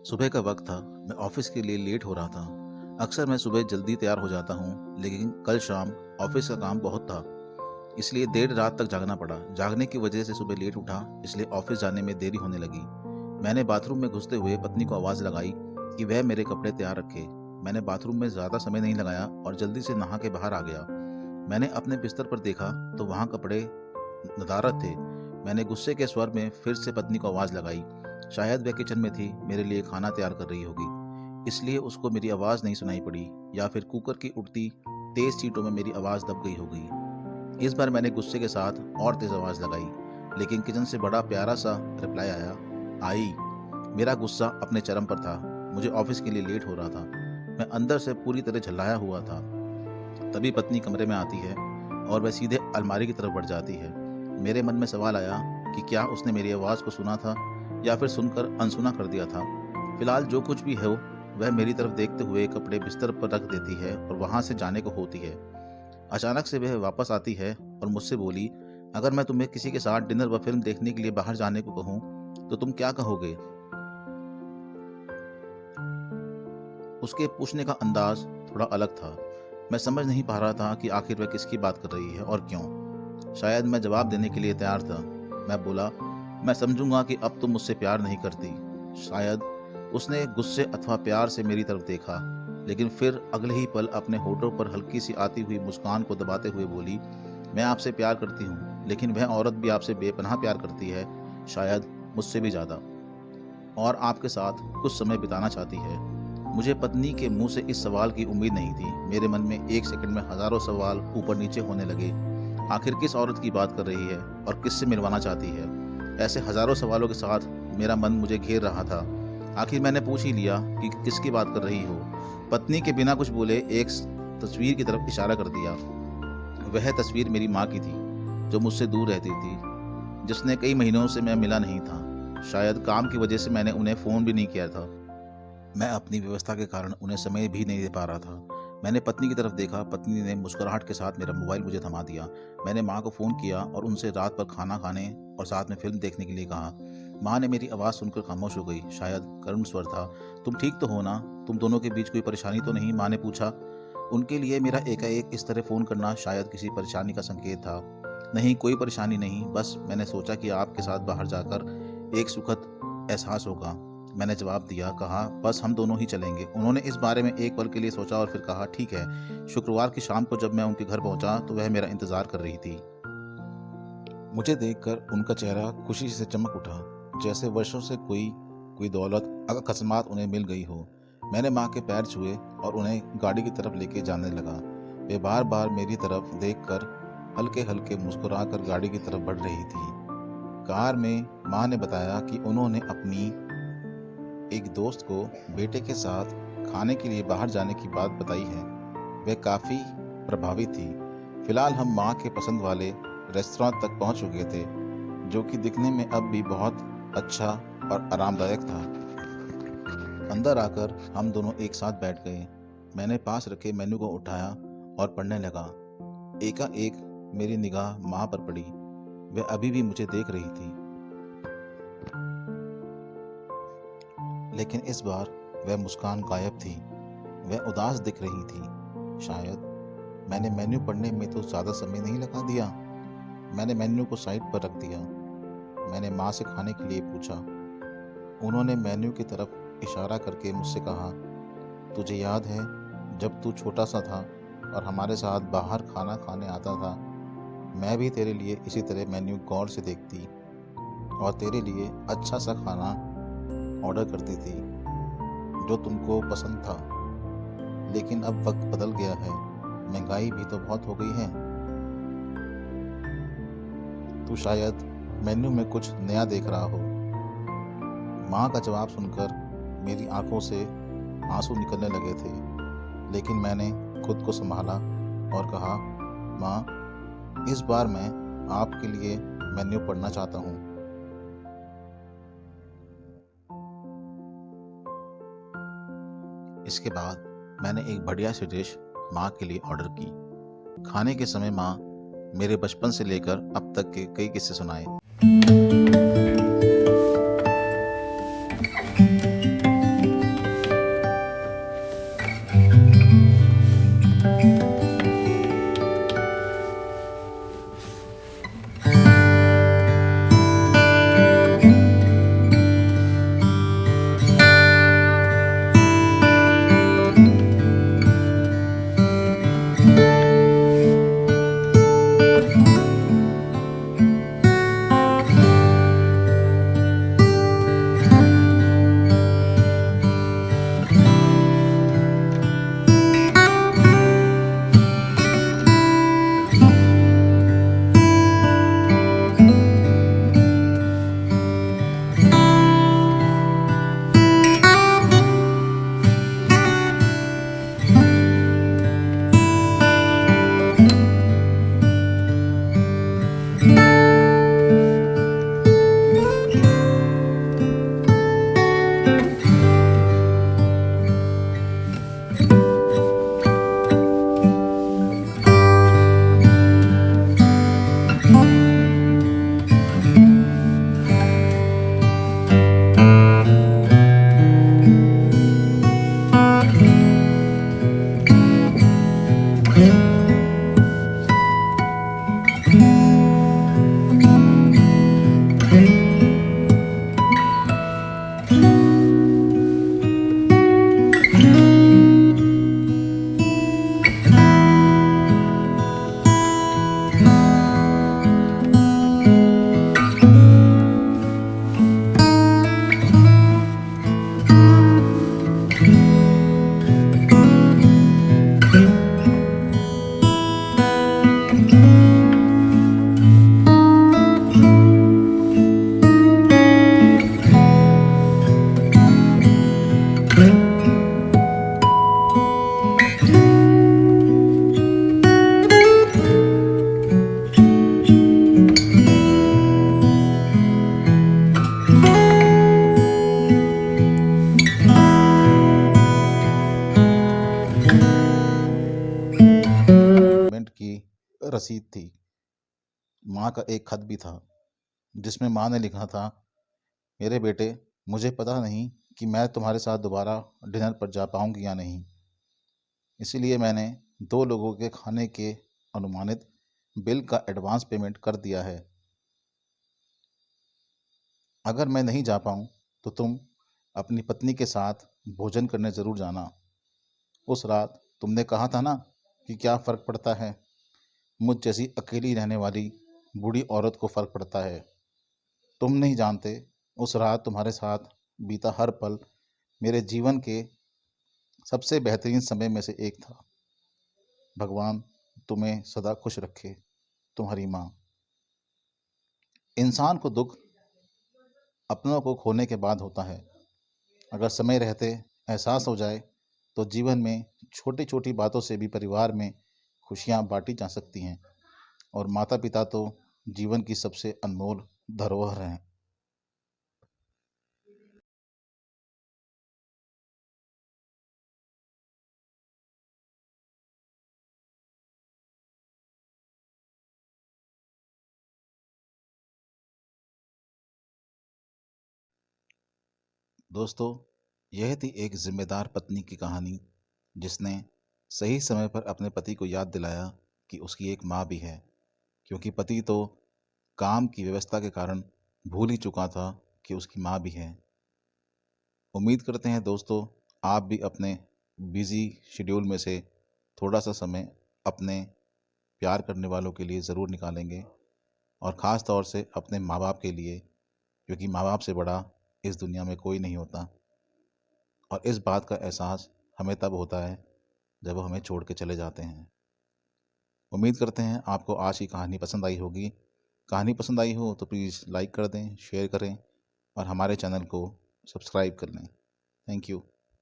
सुबह का वक्त था। मैं ऑफिस के लिए लेट हो रहा था। अक्सर मैं सुबह जल्दी तैयार हो जाता हूँ, लेकिन कल शाम ऑफिस का काम बहुत था, इसलिए देर रात तक जागना पड़ा। जागने की वजह से सुबह लेट उठा, इसलिए ऑफिस जाने में देरी होने लगी। मैंने बाथरूम में घुसते हुए पत्नी को आवाज़ लगाई कि वह मेरे कपड़े तैयार रखे। मैंने बाथरूम में ज़्यादा समय नहीं लगाया और जल्दी से नहा के बाहर आ गया। मैंने अपने बिस्तर पर देखा तो वहाँ कपड़े नदारद थे। मैंने गुस्से के स्वर में फिर से पत्नी को आवाज़ लगाई। शायद वह किचन में थी, मेरे लिए खाना तैयार कर रही होगी, इसलिए उसको मेरी आवाज़ नहीं सुनाई पड़ी, या फिर कुकर की उठती तेज़ सीटों में मेरी आवाज़ दब गई होगी। इस बार मैंने गुस्से के साथ और तेज़ आवाज़ लगाई, लेकिन किचन से बड़ा प्यारा सा रिप्लाई आया, आई। मेरा गुस्सा अपने चरम पर था। मुझे ऑफिस के लिए लेट हो रहा था। मैं अंदर से पूरी तरह झल्लाया हुआ था। तभी पत्नी कमरे में आती है और वह सीधे अलमारी की तरफ बढ़ जाती है। मेरे मन में सवाल आया कि क्या उसने मेरी आवाज़ को सुना था या फिर सुनकर अनसुना कर दिया था। फिलहाल जो कुछ भी हो, वह मेरी तरफ देखते हुए कपड़े बिस्तर पर रख देती है और वहां से जाने को होती है। अचानक से वह वापस आती है और मुझसे बोली, अगर मैं तुम्हें किसी के साथ डिनर व फिल्म देखने के लिए बाहर जाने को कहूँ तो तुम क्या कहोगे? उसके पूछने का अंदाज थोड़ा अलग था। मैं समझ नहीं पा रहा था कि आखिर वह किसकी बात कर रही है और क्यों। शायद मैं जवाब देने के लिए तैयार था। मैं बोला, मैं समझूंगा कि अब तुम मुझसे प्यार नहीं करती। शायद उसने गुस्से अथवा प्यार से मेरी तरफ देखा, लेकिन फिर अगले ही पल अपने होठों पर हल्की सी आती हुई मुस्कान को दबाते हुए बोली, मैं आपसे प्यार करती हूँ, लेकिन वह औरत भी आपसे बेपनाह प्यार करती है, शायद मुझसे भी ज़्यादा, और आपके साथ कुछ समय बिताना चाहती है। मुझे पत्नी के मुंह से इस सवाल की उम्मीद नहीं थी। मेरे मन में एक सेकंड में हजारों सवाल ऊपर नीचे होने लगे। आखिर किस औरत की बात कर रही है और किससे मिलवाना चाहती है? ऐसे हजारों सवालों के साथ मेरा मन मुझे घेर रहा था। आखिर मैंने पूछ ही लिया कि किसकी बात कर रही हो। पत्नी के बिना कुछ बोले एक तस्वीर की तरफ इशारा कर दिया। वह तस्वीर मेरी माँ की थी, जो मुझसे दूर रहती थी, जिसने कई महीनों से मैं मिला नहीं था। शायद काम की वजह से मैंने उन्हें फ़ोन भी नहीं किया था। मैं अपनी व्यवस्था के कारण उन्हें समय भी नहीं दे पा रहा था। मैंने पत्नी की तरफ देखा। पत्नी ने मुस्कुराहट के साथ मेरा मोबाइल मुझे थमा दिया। मैंने माँ को फ़ोन किया और उनसे रात पर खाना खाने और साथ में फिल्म देखने के लिए कहा। माँ ने मेरी आवाज़ सुनकर खामोश हो गई। शायद करुण स्वर था। तुम ठीक तो हो ना? तुम दोनों के बीच कोई परेशानी तो नहीं? माँ ने पूछा। उनके लिए मेरा एकाएक इस तरह फ़ोन करना शायद किसी परेशानी का संकेत था। नहीं, कोई परेशानी नहीं, बस मैंने सोचा कि आपके साथ बाहर जाकर एक सुखद एहसास होगा। मैंने जवाब दिया। कहा, बस हम दोनों ही चलेंगे। उन्होंने इस बारे में एक पल के लिए सोचा और फिर कहा, ठीक है। शुक्रवार की शाम को जब मैं उनके घर पहुंचा तो वह मेरा इंतजार कर रही थी। मुझे देखकर उनका चेहरा खुशी से चमक उठा, जैसे वर्षों से कोई कोई दौलत अकस्मात उन्हें मिल गई हो। मैंने माँ के पैर छुए और उन्हें गाड़ी की तरफ लेके जाने लगा। वे बार बार मेरी तरफ देखकर हल्के हल्के मुस्कुराकर गाड़ी की तरफ बढ़ रही थी। कार में माँ ने बताया कि उन्होंने अपनी एक दोस्त को बेटे के साथ खाने के लिए बाहर जाने की बात बताई है। वह काफ़ी प्रभावित थी। फिलहाल हम माँ के पसंद वाले रेस्तरां तक पहुंच चुके थे, जो कि दिखने में अब भी बहुत अच्छा और आरामदायक था। अंदर आकर हम दोनों एक साथ बैठ गए। मैंने पास रखे मेन्यू को उठाया और पढ़ने लगा। एकाएक मेरी निगाह माँ पर पड़ी। वह अभी भी मुझे देख रही थी, लेकिन इस बार वह मुस्कान गायब थी। वह उदास दिख रही थी। शायद मैंने मेन्यू पढ़ने में तो ज़्यादा समय नहीं लगा दिया। मैंने मेन्यू को साइड पर रख दिया। मैंने माँ से खाने के लिए पूछा। उन्होंने मेन्यू की तरफ इशारा करके मुझसे कहा, तुझे याद है जब तू छोटा सा था और हमारे साथ बाहर खाना खाने आता था? मैं भी तेरे लिए इसी तरह मेन्यू गौर से देखती और तेरे लिए अच्छा सा खाना ऑर्डर करती थी जो तुमको पसंद था। लेकिन अब वक्त बदल गया है, महंगाई भी तो बहुत हो गई है। तू शायद मेन्यू में कुछ नया देख रहा हो। माँ का जवाब सुनकर मेरी आंखों से आंसू निकलने लगे थे, लेकिन मैंने खुद को संभाला और कहा, माँ, इस बार मैं आपके लिए मेन्यू पढ़ना चाहता हूँ। इसके बाद मैंने एक बढ़िया सी डिश माँ के लिए ऑर्डर की। खाने के समय माँ मेरे बचपन से लेकर अब तक के कई किस्से सुनाए। पेमेंट की रसीद थी। माँ का एक खत भी था जिसमें माँ ने लिखा था, मेरे बेटे, मुझे पता नहीं कि मैं तुम्हारे साथ दोबारा डिनर पर जा पाऊंगी या नहीं, इसीलिए मैंने 2 लोगों के खाने के अनुमानित बिल का एडवांस पेमेंट कर दिया है। अगर मैं नहीं जा पाऊँ तो तुम अपनी पत्नी के साथ भोजन करने ज़रूर जाना। उस रात तुमने कहा था ना कि क्या फ़र्क पड़ता है, मुझ जैसी अकेली रहने वाली बूढ़ी औरत को फ़र्क पड़ता है। तुम नहीं जानते, उस रात तुम्हारे साथ बीता हर पल मेरे जीवन के सबसे बेहतरीन समय में से एक था। भगवान तुम्हें सदा खुश रखे। तुम्हारी माँ। इंसान को दुख अपनों को खोने के बाद होता है। अगर समय रहते एहसास हो जाए तो जीवन में छोटी छोटी बातों से भी परिवार में खुशियाँ बांटी जा सकती हैं, और माता पिता तो जीवन की सबसे अनमोल धरोहर हैं। दोस्तों, यह थी एक जिम्मेदार पत्नी की कहानी जिसने सही समय पर अपने पति को याद दिलाया कि उसकी एक माँ भी है, क्योंकि पति तो काम की व्यवस्था के कारण भूल ही चुका था कि उसकी माँ भी है। उम्मीद करते हैं दोस्तों, आप भी अपने बिजी शेड्यूल में से थोड़ा सा समय अपने प्यार करने वालों के लिए ज़रूर निकालेंगे, और ख़ास तौर से अपने माँ बाप के लिए, क्योंकि माँ बाप से बड़ा इस दुनिया में कोई नहीं होता। और इस बात का एहसास हमें तब होता है जब वो हमें छोड़ के चले जाते हैं। उम्मीद करते हैं आपको आज की कहानी पसंद आई होगी। कहानी पसंद आई हो तो प्लीज़ लाइक कर दें, शेयर करें और हमारे चैनल को सब्सक्राइब कर लें। Thank you.